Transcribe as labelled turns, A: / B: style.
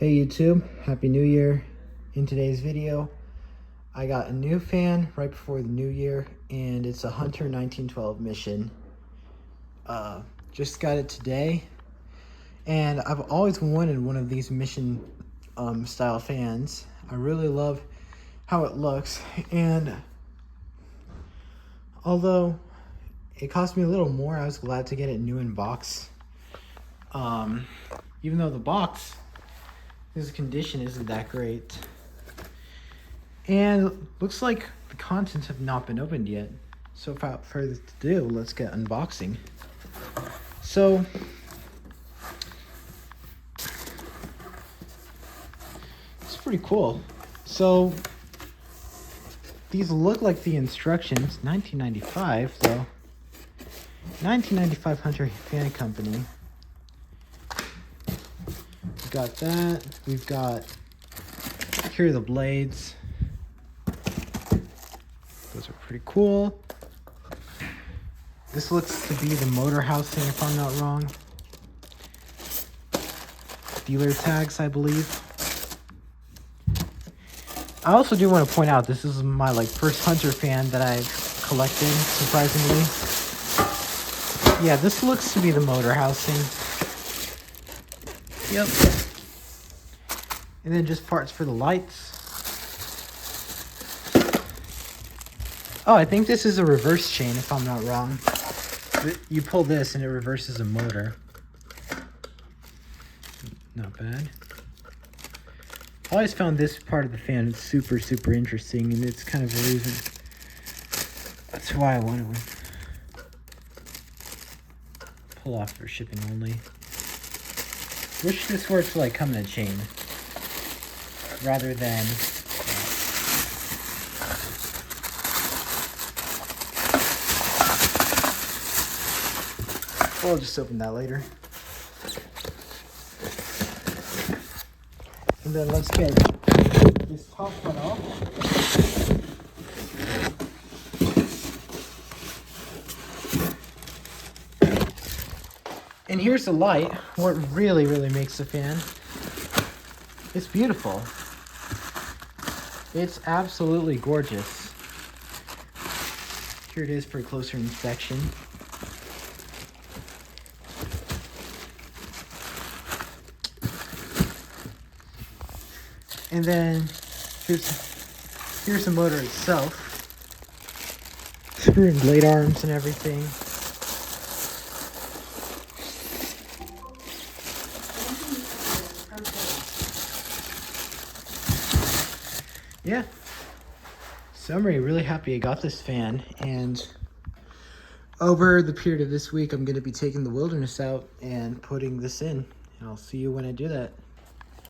A: Hey YouTube, Happy New Year. In today's video, I got a new fan right before the new year, and it's a Hunter 1912 Mission. Just got it today, and I've always wanted one of these Mission style fans. I really love how it looks, and although it cost me a little more, I was glad to get it new in box. Even though the box, his condition isn't that great. And looks like the contents have not been opened yet. So without further ado, let's get unboxing. So it's pretty cool. So these look like the instructions. 1995 though. 1995 Hunter Fan Company. Got that. We've got, here are the blades. Those are pretty cool. This looks to be the motor housing, if I'm not wrong. Dealer tags, I believe. I also do want to point out, this is my first Hunter fan that I've collected, surprisingly. Yeah, this looks to be the motor housing. Yep. And then just parts for the lights. Oh, I think this is a reverse chain, if I'm not wrong. You pull this and it reverses a motor. Not bad. I always found this part of the fan super interesting, and it's kind of the reason. That's why I wanted one. Pull off for shipping only. Wish this were to come in a chain rather than we'll just open that later. And then let's get this top one off. And here's the light, what really makes the fan. It's beautiful. It's absolutely gorgeous. Here it is for a closer inspection. And then here's the motor itself. Screw and blade arms and everything. Yeah, so I'm really happy I got this fan, and over the period of this week I'm going to be taking the Wilderness out and putting this in, and I'll see you when I do that.